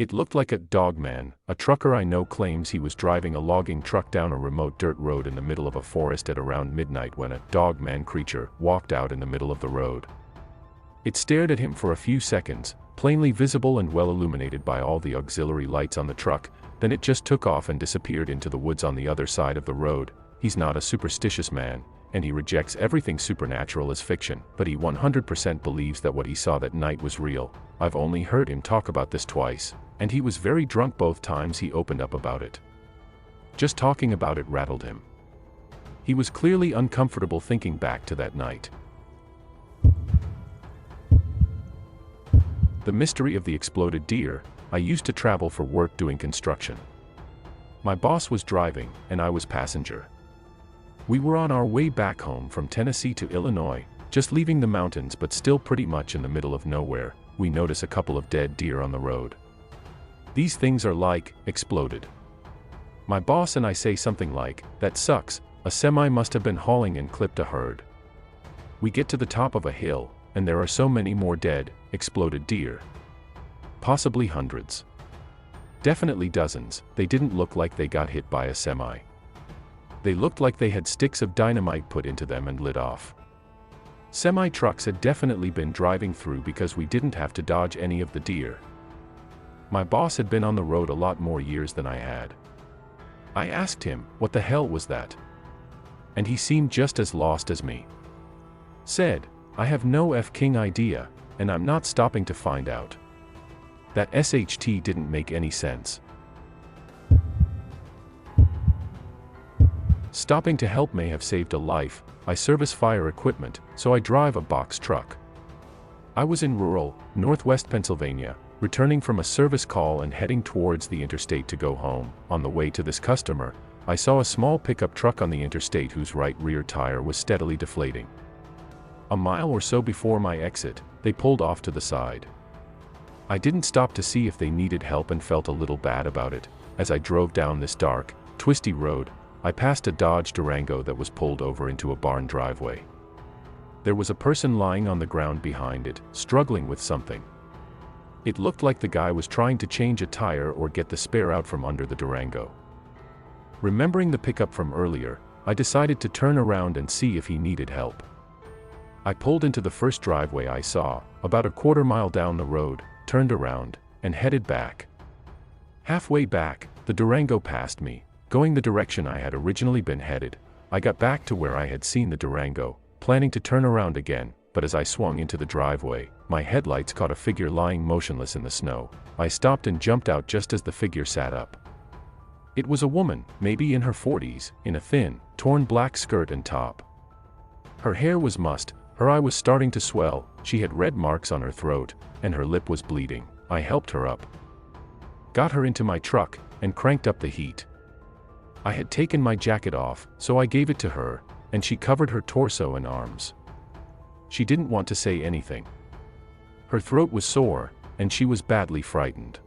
It looked like a dog man. A trucker I know claims he was driving a logging truck down a remote dirt road in the middle of a forest at around midnight when a dog man creature walked out in the middle of the road. It stared at him for a few seconds, plainly visible and well illuminated by all the auxiliary lights on the truck, then it just took off and disappeared into the woods on the other side of the road. He's not a superstitious man, and he rejects everything supernatural as fiction, but he 100% believes that what he saw that night was real. I've only heard him talk about this twice, and he was very drunk both times he opened up about it. Just talking about it rattled him. He was clearly uncomfortable thinking back to that night. The mystery of the exploded deer. I used to travel for work doing construction. My boss was driving, and I was passenger. We were on our way back home from Tennessee to Illinois, just leaving the mountains but still pretty much in the middle of nowhere. We notice a couple of dead deer on the road. These things are like, exploded. My boss and I say something like, "That sucks, a semi must have been hauling and clipped a herd." We get to the top of a hill, and there are so many more dead, exploded deer. Possibly hundreds. Definitely dozens. They didn't look like they got hit by a semi. They looked like they had sticks of dynamite put into them and lit off. Semi-trucks had definitely been driving through because we didn't have to dodge any of the deer. My boss had been on the road a lot more years than I had. I asked him, what the hell was that? And he seemed just as lost as me. Said, I have no f-king idea, and I'm not stopping to find out. That SHT didn't make any sense. Stopping to help may have saved a life. I service fire equipment, so I drive a box truck. I was in rural, northwest Pennsylvania, returning from a service call and heading towards the interstate to go home. On the way to this customer, I saw a small pickup truck on the interstate whose right rear tire was steadily deflating. A mile or so before my exit, they pulled off to the side. I didn't stop to see if they needed help and felt a little bad about it. As I drove down this dark, twisty road, I passed a Dodge Durango that was pulled over into a barn driveway. There was a person lying on the ground behind it, struggling with something. It looked like the guy was trying to change a tire or get the spare out from under the Durango. Remembering the pickup from earlier, I decided to turn around and see if he needed help. I pulled into the first driveway I saw, about a quarter-mile down the road, turned around, and headed back. Halfway back, the Durango passed me, going the direction I had originally been headed. I got back to where I had seen the Durango, planning to turn around again, but as I swung into the driveway, my headlights caught a figure lying motionless in the snow. I stopped and jumped out just as the figure sat up. It was a woman, maybe in her 40s, in a thin, torn black skirt and top. Her hair was mussed, her eye was starting to swell, she had red marks on her throat, and her lip was bleeding. I helped her up, got her into my truck, and cranked up the heat. I had taken my jacket off, so I gave it to her, and she covered her torso and arms. She didn't want to say anything. Her throat was sore, and she was badly frightened.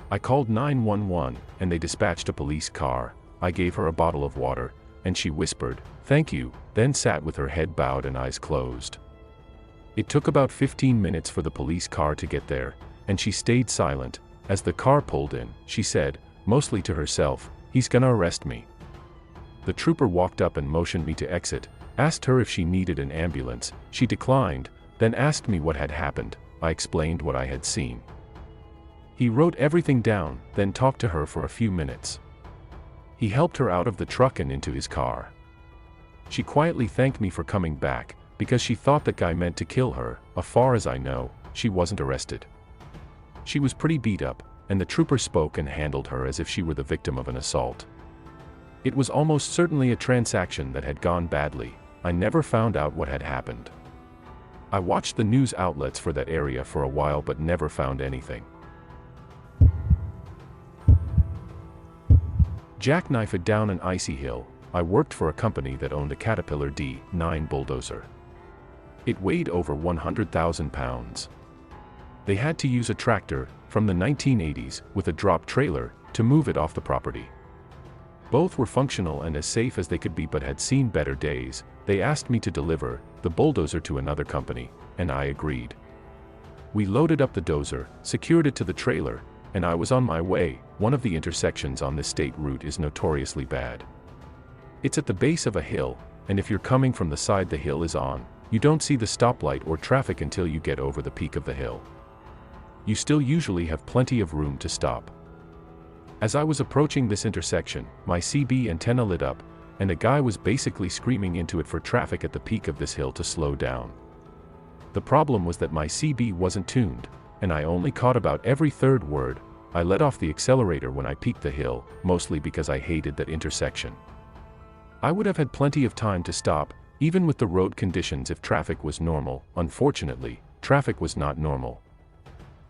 I called 911, and they dispatched a police car. I gave her a bottle of water, and she whispered, "Thank you," then sat with her head bowed and eyes closed. It took about 15 minutes for the police car to get there, and she stayed silent. As the car pulled in, she said, mostly to herself, "He's gonna arrest me." The trooper walked up and motioned me to exit, asked her if she needed an ambulance. She declined, then asked me what had happened. I explained what I had seen. He wrote everything down, then talked to her for a few minutes. He helped her out of the truck and into his car. She quietly thanked me for coming back, because she thought that guy meant to kill her. As far as I know, she wasn't arrested. She was pretty beat up, and the trooper spoke and handled her as if she were the victim of an assault. It was almost certainly a transaction that had gone badly. I never found out what had happened. I watched the news outlets for that area for a while but never found anything. Jackknifed down an icy hill. I worked for a company that owned a Caterpillar D9 bulldozer. It weighed over 100,000 pounds. They had to use a tractor, from the 1980s, with a drop trailer, to move it off the property. Both were functional and as safe as they could be but had seen better days. They asked me to deliver the bulldozer to another company, and I agreed. We loaded up the dozer, secured it to the trailer, and I was on my way. One of the intersections on this state route is notoriously bad. It's at the base of a hill, and if you're coming from the side the hill is on, you don't see the stoplight or traffic until you get over the peak of the hill. You still usually have plenty of room to stop. As I was approaching this intersection, my CB antenna lit up, and a guy was basically screaming into it for traffic at the peak of this hill to slow down. The problem was that my CB wasn't tuned, and I only caught about every third word. I let off the accelerator when I peaked the hill, mostly because I hated that intersection. I would have had plenty of time to stop, even with the road conditions if traffic was normal. Unfortunately, traffic was not normal.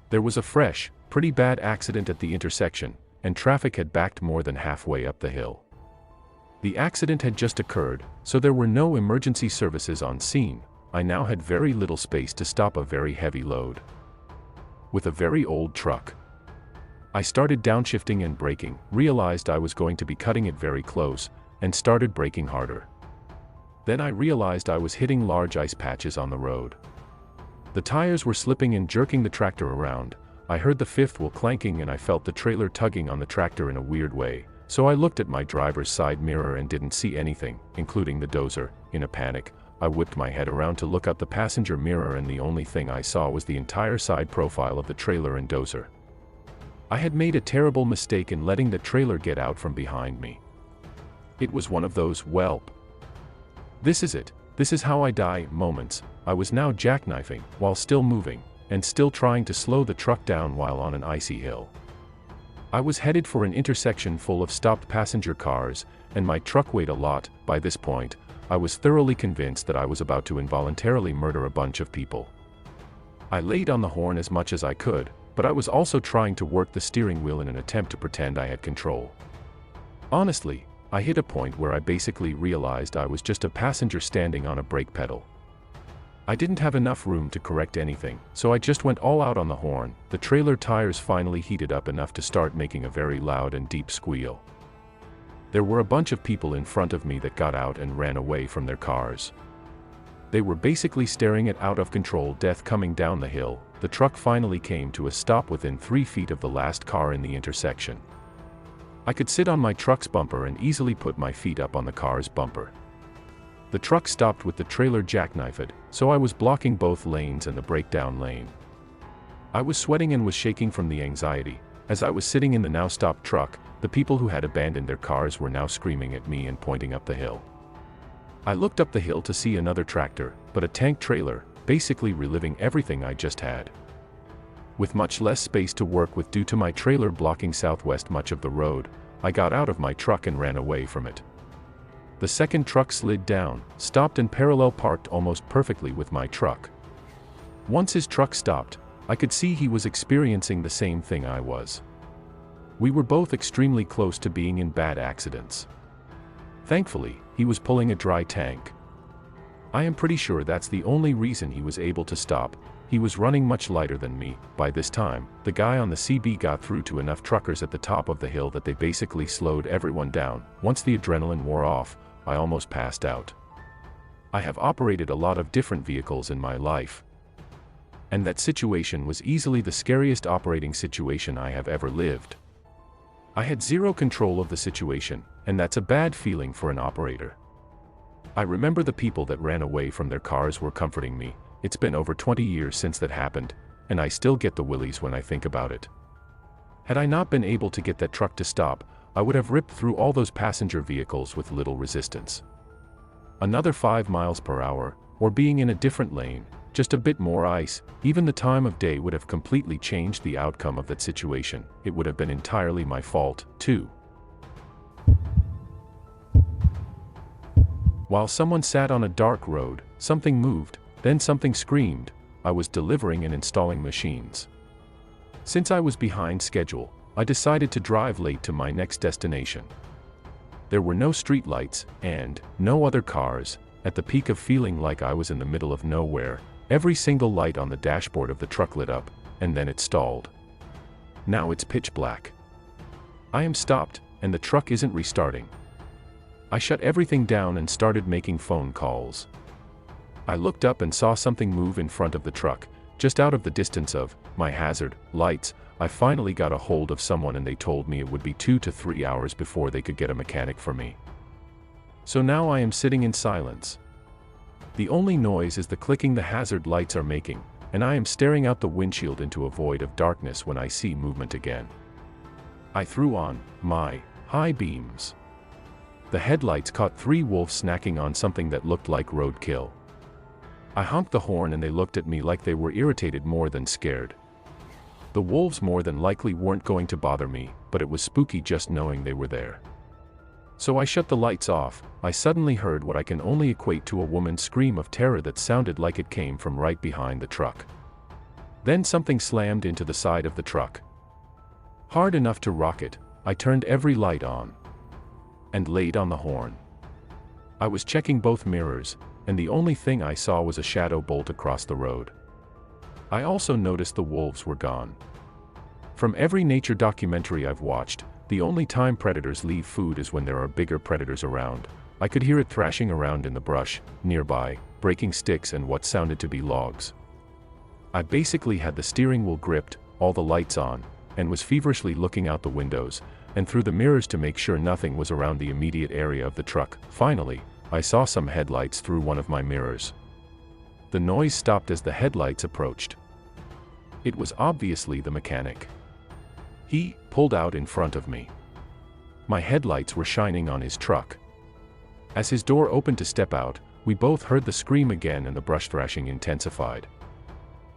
There was a fresh, pretty bad accident at the intersection, and traffic had backed more than halfway up the hill. The accident had just occurred, so there were no emergency services on scene. I now had very little space to stop a very heavy load with a very old truck. I started downshifting and braking, realized I was going to be cutting it very close, and started braking harder. Then I realized I was hitting large ice patches on the road. The tires were slipping and jerking the tractor around. I heard the fifth wheel clanking and I felt the trailer tugging on the tractor in a weird way, so I looked at my driver's side mirror and didn't see anything, including the dozer. In a panic, I whipped my head around to look out the passenger mirror and the only thing I saw was the entire side profile of the trailer and dozer. I had made a terrible mistake in letting the trailer get out from behind me. It was one of those, "Welp, this is it, this is how I die" moments. I was now jackknifing, while still moving, and still trying to slow the truck down while on an icy hill. I was headed for an intersection full of stopped passenger cars, and my truck weighed a lot. By this point, I was thoroughly convinced that I was about to involuntarily murder a bunch of people. I laid on the horn as much as I could, but I was also trying to work the steering wheel in an attempt to pretend I had control. Honestly, I hit a point where I basically realized I was just a passenger standing on a brake pedal. I didn't have enough room to correct anything, so I just went all out on the horn. The trailer tires finally heated up enough to start making a very loud and deep squeal. There were a bunch of people in front of me that got out and ran away from their cars. They were basically staring at out-of-control death coming down the hill. The truck finally came to a stop within 3 feet of the last car in the intersection. I could sit on my truck's bumper and easily put my feet up on the car's bumper. The truck stopped with the trailer jackknifed, so I was blocking both lanes and the breakdown lane. I was sweating and was shaking from the anxiety. As I was sitting in the now stopped truck, the people who had abandoned their cars were now screaming at me and pointing up the hill. I looked up the hill to see another tractor, but a tank trailer, basically reliving everything I just had. With much less space to work with due to my trailer blocking southwest much of the road, I got out of my truck and ran away from it. The second truck slid down, stopped and parallel parked almost perfectly with my truck. Once his truck stopped, I could see he was experiencing the same thing I was. We were both extremely close to being in bad accidents. Thankfully, he was pulling a dry tank. I am pretty sure that's the only reason he was able to stop. He was running much lighter than me. By this time, the guy on the CB got through to enough truckers at the top of the hill that they basically slowed everyone down. Once the adrenaline wore off, I almost passed out. I have operated a lot of different vehicles in my life, and that situation was easily the scariest operating situation I have ever lived. I had zero control of the situation, and that's a bad feeling for an operator. I remember the people that ran away from their cars were comforting me. It's been over 20 years since that happened, and I still get the willies when I think about it. Had I not been able to get that truck to stop, I would have ripped through all those passenger vehicles with little resistance. Another 5 miles per hour, or being in a different lane, just a bit more ice, even the time of day would have completely changed the outcome of that situation. It would have been entirely my fault, too. While someone sat on a dark road, something moved, then something screamed. I was delivering and installing machines. Since I was behind schedule, I decided to drive late to my next destination. There were no streetlights, and no other cars. At the peak of feeling like I was in the middle of nowhere, every single light on the dashboard of the truck lit up, and then it stalled. Now it's pitch black. I am stopped, and the truck isn't restarting. I shut everything down and started making phone calls. I looked up and saw something move in front of the truck, just out of the distance of my hazard lights. I finally got a hold of someone and they told me it would be 2 to 3 hours before they could get a mechanic for me. So now I am sitting in silence. The only noise is the clicking the hazard lights are making, and I am staring out the windshield into a void of darkness when I see movement again. I threw on my high beams. The headlights caught 3 wolves snacking on something that looked like roadkill. I honked the horn and they looked at me like they were irritated more than scared. The wolves more than likely weren't going to bother me, but it was spooky just knowing they were there. So I shut the lights off. I suddenly heard what I can only equate to a woman's scream of terror that sounded like it came from right behind the truck. Then something slammed into the side of the truck. Hard enough to rock it. I turned every light on and laid on the horn. I was checking both mirrors, and the only thing I saw was a shadow bolt across the road. I also noticed the wolves were gone. From every nature documentary I've watched, the only time predators leave food is when there are bigger predators around. I could hear it thrashing around in the brush nearby, breaking sticks and what sounded to be logs. I basically had the steering wheel gripped, all the lights on, and was feverishly looking out the windows and through the mirrors to make sure nothing was around the immediate area of the truck. Finally, I saw some headlights through one of my mirrors. The noise stopped as the headlights approached. It was obviously the mechanic. He pulled out in front of me. My headlights were shining on his truck. As his door opened to step out, we both heard the scream again and the brush thrashing intensified.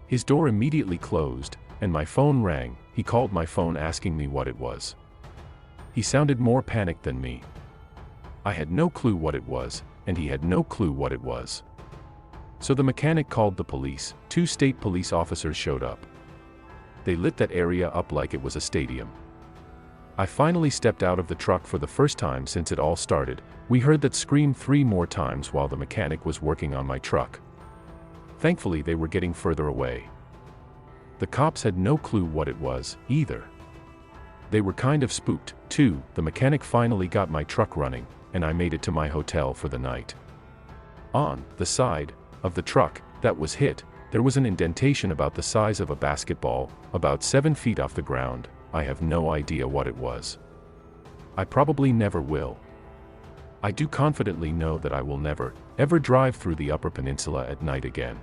His door immediately closed, and my phone rang. He called my phone asking me what it was. He sounded more panicked than me. I had no clue what it was, and he had no clue what it was. So the mechanic called the police. 2 state police officers showed up. They lit that area up like it was a stadium. I finally stepped out of the truck for the first time since it all started. We heard that scream 3 more times while the mechanic was working on my truck. Thankfully, they were getting further away. The cops had no clue what it was, either. They were kind of spooked, too. The mechanic finally got my truck running, and I made it to my hotel for the night. On the side of the truck that was hit, there was an indentation about the size of a basketball, about 7 feet off the ground. I have no idea what it was. I probably never will. I do confidently know that I will never, ever drive through the Upper Peninsula at night again.